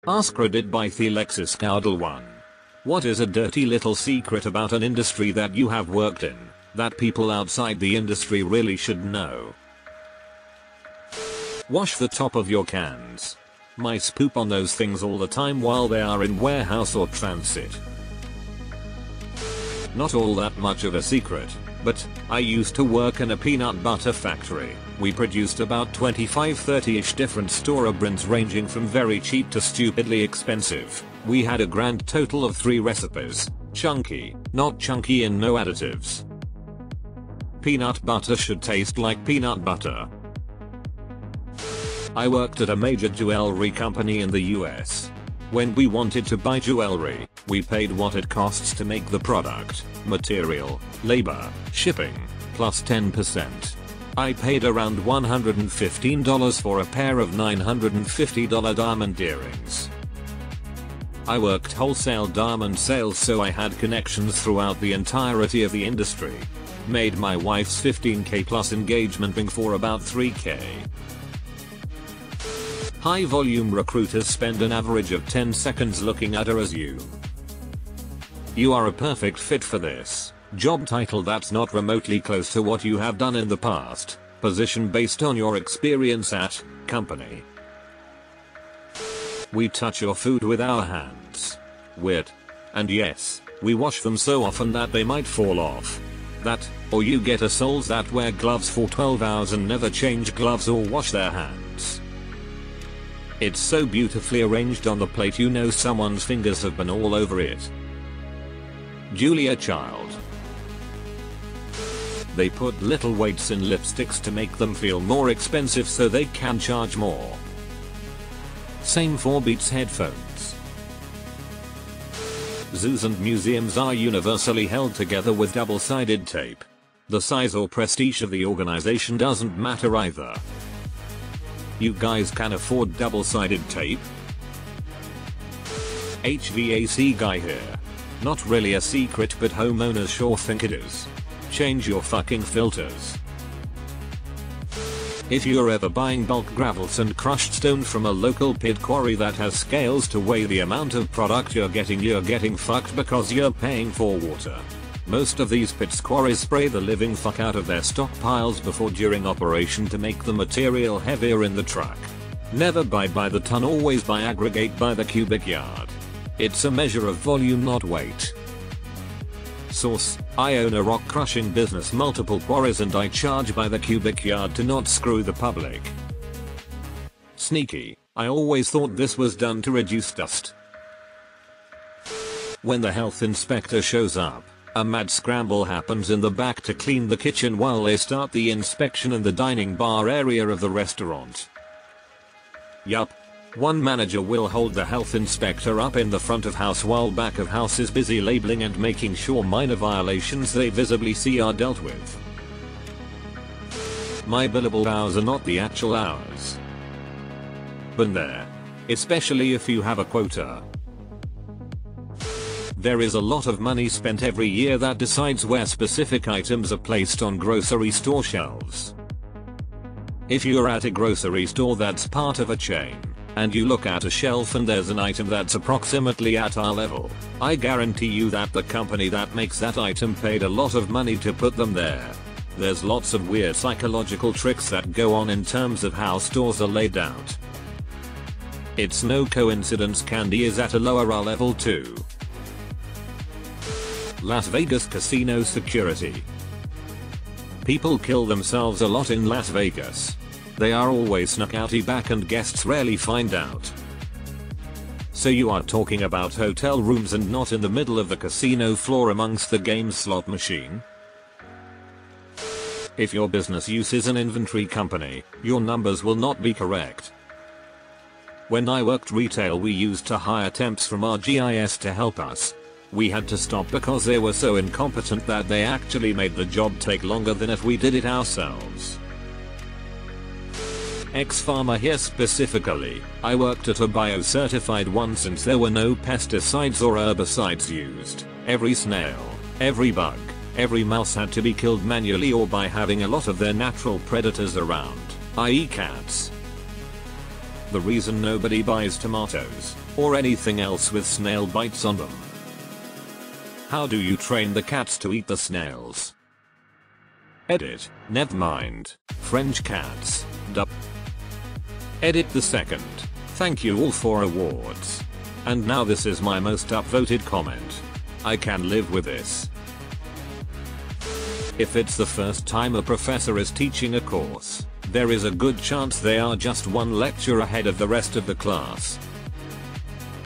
Ask Reddit by Dirtylittlesecrets. What is a dirty little secret about an industry that you have worked in, that people outside the industry really should know? Wash the top of your cans. Mice poop on those things all the time while they are in warehouse or transit. Not all that much of a secret, but I used to work in a peanut butter factory. We produced about 25-30ish different store brands ranging from very cheap to stupidly expensive. We had a grand total of 3 recipes: chunky, not chunky and no additives. Peanut butter should taste like peanut butter. I worked at a major jewelry company in the US. When we wanted to buy jewelry, we paid what it costs to make the product, material, labor, shipping, plus 10%. I paid around $115 for a pair of $950 diamond earrings. I worked wholesale diamond sales, so I had connections throughout the entirety of the industry. Made my wife's 15k plus engagement ring for about 3k. High volume recruiters spend an average of 10 seconds looking at her as you. You are a perfect fit for this job title that's not remotely close to what you have done in the past. Position based on your experience at company. We touch your food with our hands. Weird. And yes, we wash them so often that they might fall off. That, or you get assholes that wear gloves for 12 hours and never change gloves or wash their hands. It's so beautifully arranged on the plate you know someone's fingers have been all over it. Julia Child. They put little weights in lipsticks to make them feel more expensive so they can charge more. Same for Beats headphones. Zoos and museums are universally held together with double-sided tape. The size or prestige of the organization doesn't matter either. You guys can afford double-sided tape? HVAC guy here. Not really a secret, but homeowners sure think it is. Change your fucking filters. If you're ever buying bulk gravels and crushed stone from a local pit quarry that has scales to weigh the amount of product you're getting fucked because you're paying for water. Most of these pits quarries spray the living fuck out of their stockpiles before during operation to make the material heavier in the truck. Never buy by the ton, always buy aggregate by the cubic yard. It's a measure of volume, not weight. Source: I own a rock crushing business, multiple quarries, and I charge by the cubic yard to not screw the public. Sneaky. I always thought this was done to reduce dust. When the health inspector shows up, a mad scramble happens in the back to clean the kitchen while they start the inspection in the dining bar area of the restaurant. Yup. One manager will hold the health inspector up in the front of house while back of house is busy labeling and making sure minor violations they visibly see are dealt with. My billable hours are not the actual hours. Been there. Especially if you have a quota. There is a lot of money spent every year that decides where specific items are placed on grocery store shelves. If you're at a grocery store that's part of a chain, and you look at a shelf and there's an item that's approximately at our level, I guarantee you that the company that makes that item paid a lot of money to put them there. There's lots of weird psychological tricks that go on in terms of how stores are laid out. It's no coincidence candy is at a lower R level too. Las Vegas casino security. People kill themselves a lot in Las Vegas. They are always snuck outy back and guests rarely find out. So you are talking about hotel rooms and not in the middle of the casino floor amongst the game slot machine? If your business uses an inventory company, your numbers will not be correct. When I worked retail, we used to hire temps from our GIS to help us. We had to stop because they were so incompetent that they actually made the job take longer than if we did it ourselves. Ex-farmer here specifically. I worked at a bio-certified one since there were no pesticides or herbicides used. Every snail, every bug, every mouse had to be killed manually or by having a lot of their natural predators around, i.e. cats. The reason nobody buys tomatoes, or anything else with snail bites on them. How do you train the cats to eat the snails? Edit, never mind, French cats, Edit the second. Thank you all for awards. And now this is my most upvoted comment. I can live with this. If it's the first time a professor is teaching a course, there is a good chance they are just one lecture ahead of the rest of the class.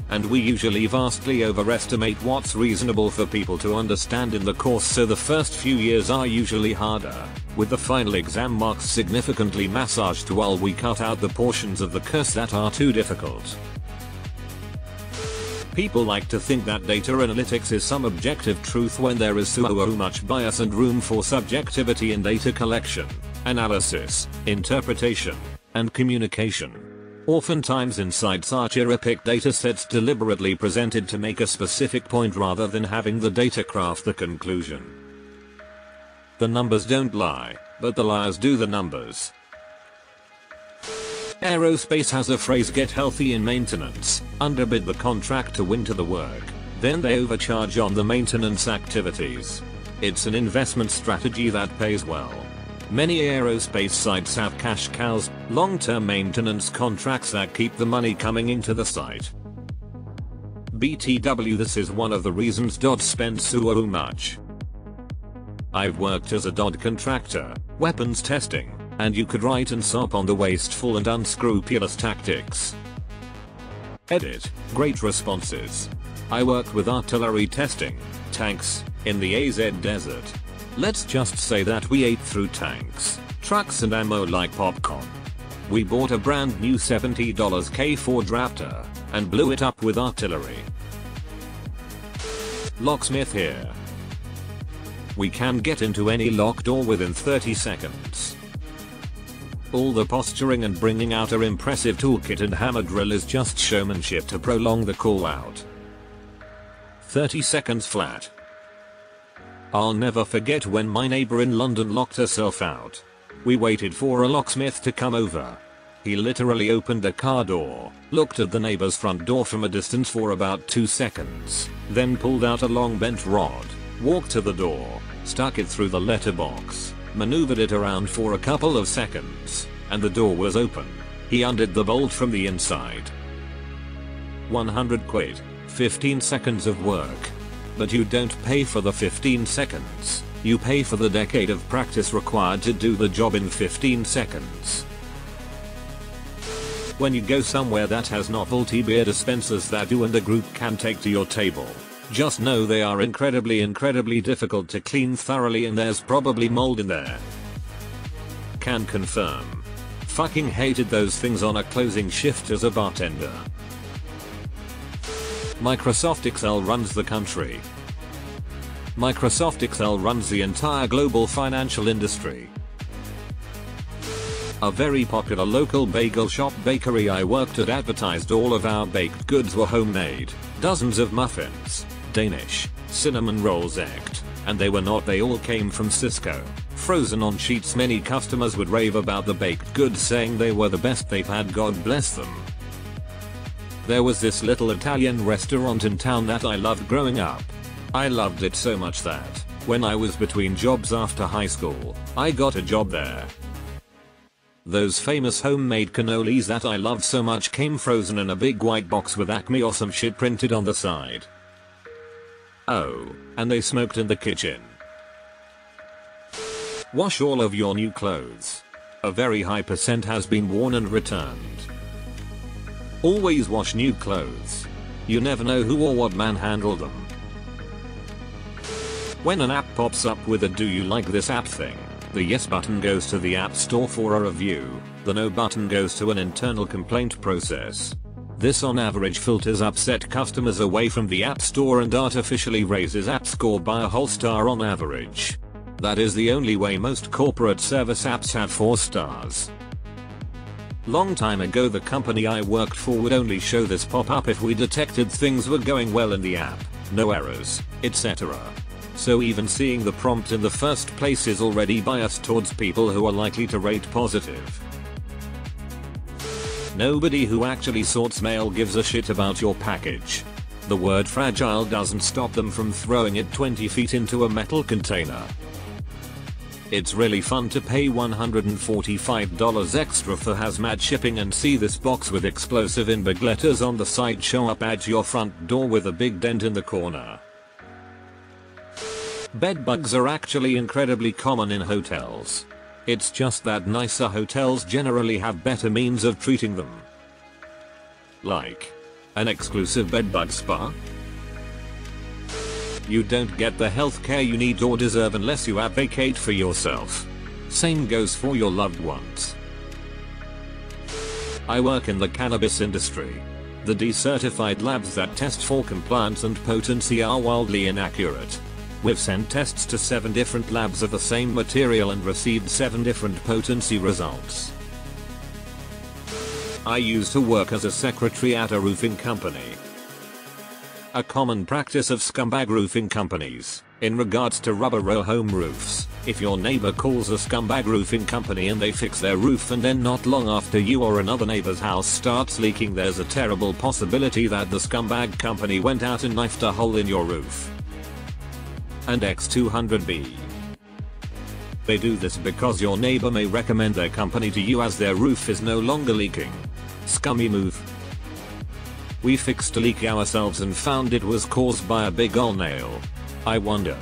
And we usually vastly overestimate what's reasonable for people to understand in the course, so the first few years are usually harder, with the final exam marks significantly massaged while we cut out the portions of the course that are too difficult. People like to think that data analytics is some objective truth when there is so much bias and room for subjectivity in data collection, analysis, interpretation, and communication. Oftentimes insights are cherry-picked datasets deliberately presented to make a specific point rather than having the data craft the conclusion. The numbers don't lie, but the liars do the numbers. Aerospace has a phrase, get healthy in maintenance, underbid the contract to win to the work, then they overcharge on the maintenance activities. It's an investment strategy that pays well. Many aerospace sites have cash cows, long-term maintenance contracts that keep the money coming into the site. BTW, this is one of the reasons spend so much. I've worked as a contractor, weapons testing, and you could write and sop on the wasteful and unscrupulous tactics. Edit, great responses. I worked with artillery testing, tanks, in the AZ desert. Let's just say that we ate through tanks, trucks and ammo like popcorn. We bought a brand new $70 K4 Raptor, and blew it up with artillery. Locksmith here. We can get into any locked door within 30 seconds. All the posturing and bringing out our impressive toolkit and hammer drill is just showmanship to prolong the call out. 30 seconds flat. I'll never forget when my neighbor in London locked herself out. We waited for a locksmith to come over. He literally opened a car door, looked at the neighbor's front door from a distance for about 2 seconds, then pulled out a long bent rod, walked to the door, stuck it through the letterbox, maneuvered it around for a couple of seconds, and the door was open. He undid the bolt from the inside. 100 quid, 15 seconds of work. But you don't pay for the 15 seconds, you pay for the decade of practice required to do the job in 15 seconds. When you go somewhere that has novelty beer dispensers that you and a group can take to your table, just know they are incredibly difficult to clean thoroughly, and there's probably mold in there. Can confirm. Fucking hated those things on a closing shift as a bartender. Microsoft Excel runs the country. Microsoft Excel runs the entire global financial industry. A very popular local bagel shop bakery I worked at advertised all of our baked goods were homemade. Dozens of muffins, Danish, cinnamon rolls egged, and they were not, they all came from Cisco, frozen on sheets. Many customers would rave about the baked goods, saying they were the best they've had, God bless them. There was this little Italian restaurant in town that I loved growing up. I loved it so much that, when I was between jobs after high school, I got a job there. Those famous homemade cannolis that I loved so much came frozen in a big white box with Acme or some shit printed on the side. Oh, and they smoked in the kitchen. Wash all of your new clothes. A very high percent has been worn and returned. Always wash new clothes. You never know who or what manhandled them. When an app pops up with a "do you like this app" thing, the yes button goes to the App Store for a review, the no button goes to an internal complaint process. This on average filters upset customers away from the App Store and artificially raises app score by a whole star on average. That is the only way most corporate service apps have 4 stars. Long time ago the company I worked for would only show this pop up if we detected things were going well in the app, no errors, etc. So even seeing the prompt in the first place is already biased towards people who are likely to rate positive. Nobody who actually sorts mail gives a shit about your package. The word fragile doesn't stop them from throwing it 20 feet into a metal container. It's really fun to pay $145 extra for hazmat shipping and see this box with explosive in big letters on the side show up at your front door with a big dent in the corner. Bedbugs are actually incredibly common in hotels. It's just that nicer hotels generally have better means of treating them. Like an exclusive bedbug spa? You don't get the healthcare you need or deserve unless you advocate for yourself. Same goes for your loved ones. I work in the cannabis industry. The decertified labs that test for compliance and potency are wildly inaccurate. We've sent tests to 7 different labs of the same material and received 7 different potency results. I used to work as a secretary at a roofing company. A common practice of scumbag roofing companies, in regards to rubber row home roofs, if your neighbor calls a scumbag roofing company and they fix their roof and then not long after you or another neighbor's house starts leaking, there's a terrible possibility that the scumbag company went out and knifed a hole in your roof. And X200B. They do this because your neighbor may recommend their company to you as their roof is no longer leaking. Scummy move. We fixed a leak ourselves and found it was caused by a big ol' nail. I wonder.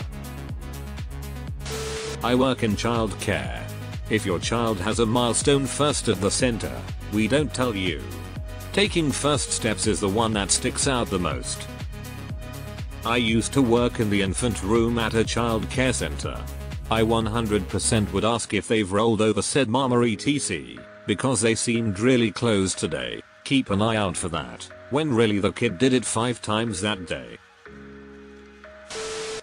I work in childcare. If your child has a milestone first at the center, we don't tell you. Taking first steps is the one that sticks out the most. I used to work in the infant room at a child care center. I 100% would ask if they've rolled over said mama etc. because they seemed really closed today. Keep an eye out for that, when really the kid did it 5 times that day.